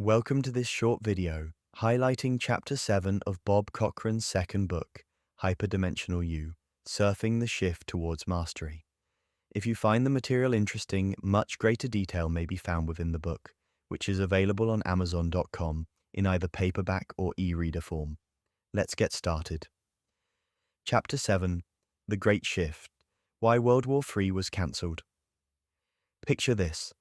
Welcome to this short video highlighting Chapter 7 of Bob Cochran's second book, Hyperdimensional You, Surfing the Shift Towards Mastery. If you find the material interesting, much greater detail may be found within the book, which is available on Amazon.com in either paperback or e-reader form. Let's get started. Chapter 7, The Great Shift, Why World War III was cancelled. Picture this.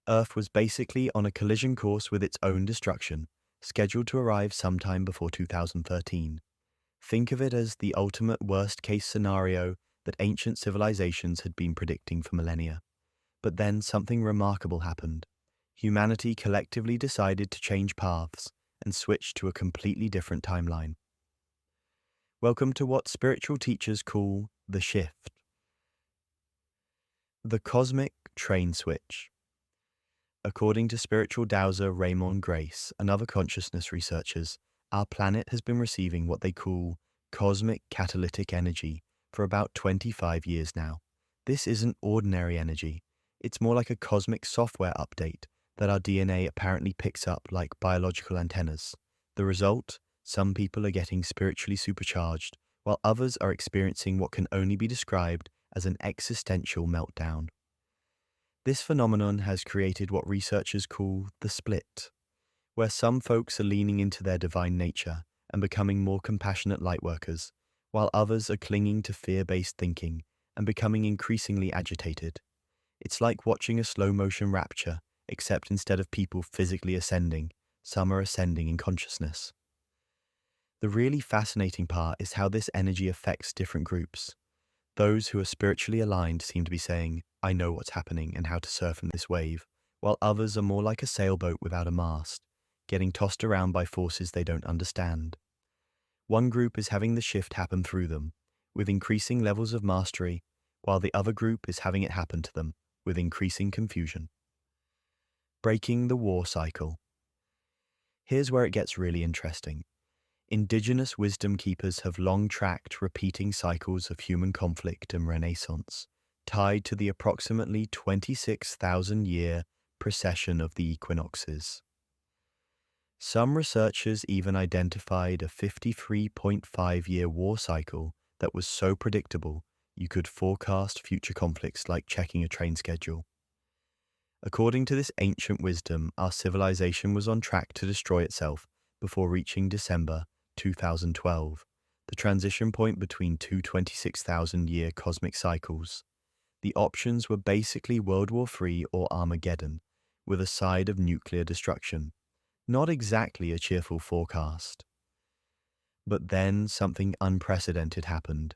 Earth was basically on a collision course with its own destruction, scheduled to arrive sometime before 2013. Think of it as the ultimate worst-case scenario that ancient civilizations had been predicting for millennia. But then something remarkable happened. Humanity collectively decided to change paths and switch to a completely different timeline. Welcome to what spiritual teachers call the shift. The cosmic train switch. According to spiritual dowser Raymond Grace and other consciousness researchers, our planet has been receiving what they call cosmic catalytic energy for about 25 years now. This isn't ordinary energy. It's more like a cosmic software update that our DNA apparently picks up like biological antennas. The result? Some people are getting spiritually supercharged, while others are experiencing what can only be described as an existential meltdown. This phenomenon has created what researchers call the split, where some folks are leaning into their divine nature and becoming more compassionate lightworkers, while others are clinging to fear-based thinking and becoming increasingly agitated. It's like watching a slow-motion rapture, except instead of people physically ascending, some are ascending in consciousness. The really fascinating part is how this energy affects different groups. Those who are spiritually aligned seem to be saying, I know what's happening and how to surf in this wave, while others are more like a sailboat without a mast, getting tossed around by forces they don't understand. One group is having the shift happen through them, with increasing levels of mastery, while the other group is having it happen to them, with increasing confusion. Breaking the war cycle. Here's where it gets really interesting. Indigenous wisdom keepers have long tracked repeating cycles of human conflict and renaissance, tied to the approximately 26,000-year precession of the equinoxes. Some researchers even identified a 53.5-year war cycle that was so predictable you could forecast future conflicts like checking a train schedule. According to this ancient wisdom, our civilization was on track to destroy itself before reaching December 2012, the transition point between two 26,000-year cosmic cycles. The options were basically World War III or Armageddon, with a side of nuclear destruction. Not exactly a cheerful forecast. But then something unprecedented happened.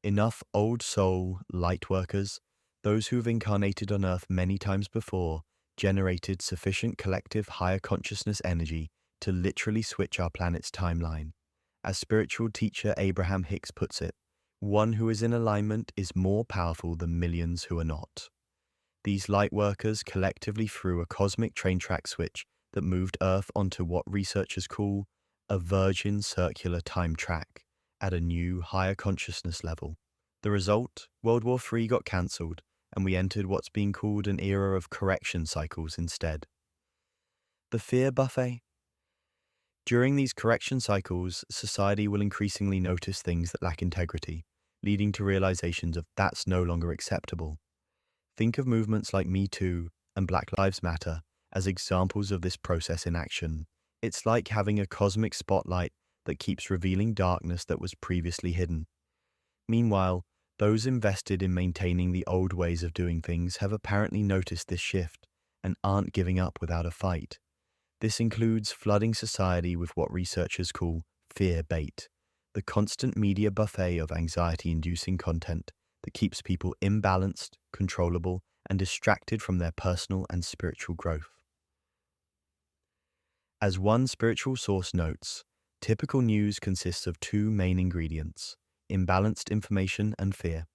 Enough old soul lightworkers, those who've incarnated on Earth many times before, generated sufficient collective higher consciousness energy to literally switch our planet's timeline. As spiritual teacher Abraham Hicks puts it, one who is in alignment is more powerful than millions who are not. These light workers collectively threw a cosmic train track switch that moved Earth onto what researchers call a virgin circular time track at a new, higher consciousness level. The result? World War III got cancelled, and we entered what's being called an era of correction cycles instead. The fear buffet? During these correction cycles, society will increasingly notice things that lack integrity, leading to realizations of that's no longer acceptable. Think of movements like Me Too and Black Lives Matter as examples of this process in action. It's like having a cosmic spotlight that keeps revealing darkness that was previously hidden. Meanwhile, those invested in maintaining the old ways of doing things have apparently noticed this shift and aren't giving up without a fight. This includes flooding society with what researchers call fear bait, the constant media buffet of anxiety-inducing content that keeps people imbalanced, controllable, and distracted from their personal and spiritual growth. As one spiritual source notes, typical news consists of two main ingredients: imbalanced information and fear.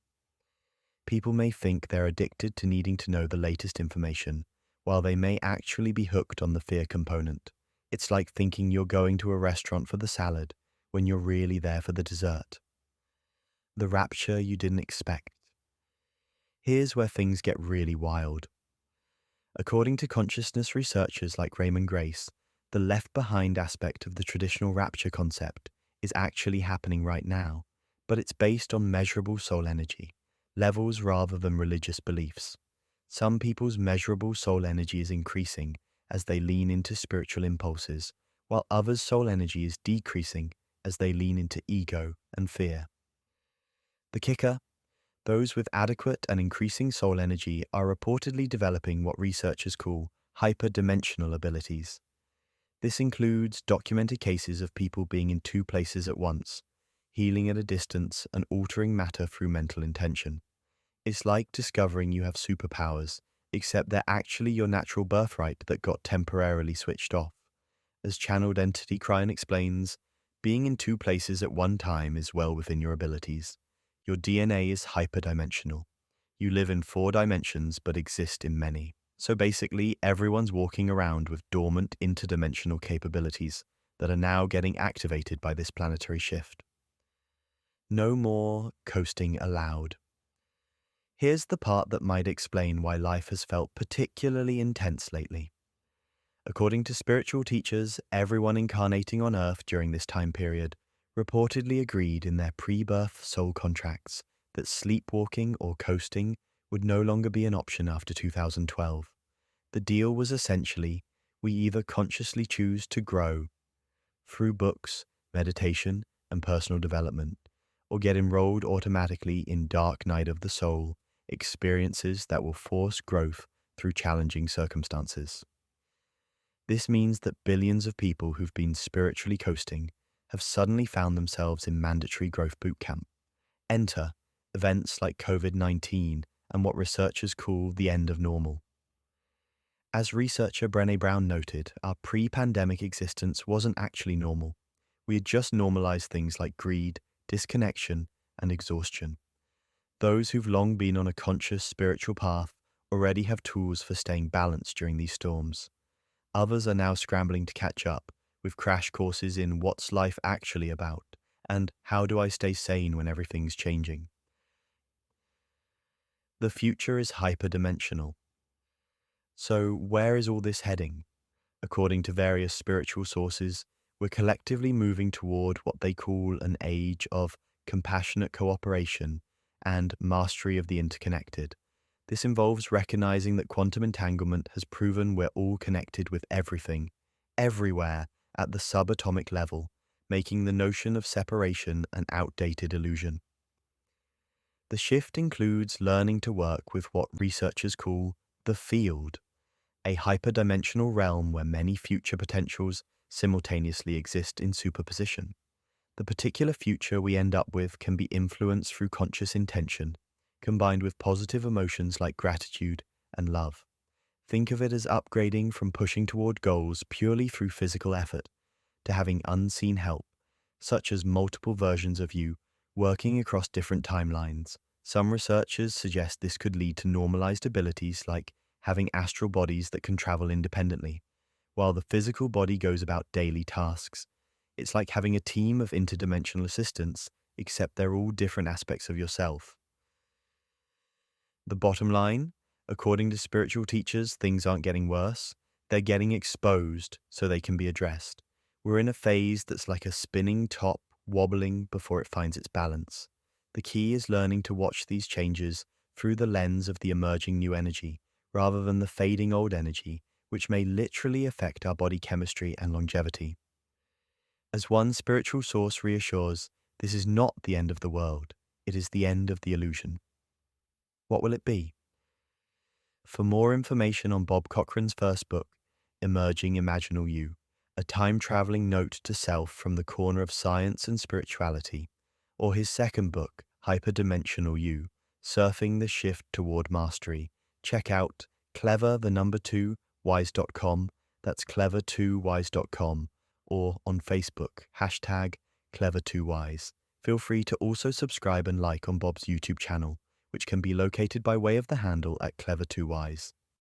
People may think they're addicted to needing to know the latest information, while they may actually be hooked on the fear component. It's like thinking you're going to a restaurant for the salad when you're really there for the dessert. The rapture you didn't expect. Here's where things get really wild. According to consciousness researchers like Raymond Grace, The left behind aspect of the traditional rapture concept is actually happening right now, but it's based on measurable soul energy, levels rather than religious beliefs. Some people's measurable soul energy is increasing as they lean into spiritual impulses, while others' soul energy is decreasing as they lean into ego and fear. The kicker: those with adequate and increasing soul energy are reportedly developing what researchers call hyperdimensional abilities. This includes documented cases of people being in two places at once, healing at a distance and altering matter through mental intention. It's like discovering you have superpowers, except they're actually your natural birthright that got temporarily switched off. As channeled entity Cryan explains, being in two places at one time is well within your abilities. Your DNA is hyperdimensional. You live in 4 dimensions but exist in many. So basically, everyone's walking around with dormant interdimensional capabilities that are now getting activated by this planetary shift. No more coasting allowed. Here's the part that might explain why life has felt particularly intense lately. According to spiritual teachers, everyone incarnating on Earth during this time period reportedly agreed in their pre-birth soul contracts that sleepwalking or coasting would no longer be an option after 2012. The deal was essentially, we either consciously choose to grow through books, meditation, and personal development, or get enrolled automatically in dark night of the soul, experiences that will force growth through challenging circumstances. This means that billions of people who've been spiritually coasting have suddenly found themselves in mandatory growth boot camp. Enter events like COVID-19 and what researchers call the end of normal. As researcher Brené Brown noted, our pre-pandemic existence wasn't actually normal. We had just normalized things like greed, disconnection, and exhaustion. Those who've long been on a conscious spiritual path already have tools for staying balanced during these storms. Others are now scrambling to catch up with crash courses in what's life actually about and how do I stay sane when everything's changing. The future is hyperdimensional. So where is all this heading? According to various spiritual sources, we're collectively moving toward what they call an age of compassionate cooperation and mastery of the interconnected. This involves recognizing that quantum entanglement has proven we're all connected with everything, everywhere, at the subatomic level, making the notion of separation an outdated illusion. The shift includes learning to work with what researchers call the field, a hyperdimensional realm where many future potentials simultaneously exist in superposition. The particular future we end up with can be influenced through conscious intention, combined with positive emotions like gratitude and love. Think of it as upgrading from pushing toward goals purely through physical effort to having unseen help, such as multiple versions of you working across different timelines. Some researchers suggest this could lead to normalized abilities like having astral bodies that can travel independently, while the physical body goes about daily tasks. It's like having a team of interdimensional assistants, except they're all different aspects of yourself. The bottom line, according to spiritual teachers, things aren't getting worse. They're getting exposed so they can be addressed. We're in a phase that's like a spinning top wobbling before it finds its balance. The key is learning to watch these changes through the lens of the emerging new energy, rather than the fading old energy, which may literally affect our body chemistry and longevity. As one spiritual source reassures, this is not the end of the world. It is the end of the illusion. What will it be? For more information on Bob Cochran's first book, Hyperdimensional You, a time-traveling note to self from the corner of science and spirituality, or his second book, Hyperdimensional You, Surfing the Shift Toward Mastery, check out clever2wise.com, that's clever2wise.com, or on Facebook, #clever2wise. Feel free to also subscribe and like on Bob's YouTube channel, which can be located by way of the handle at clever2wise.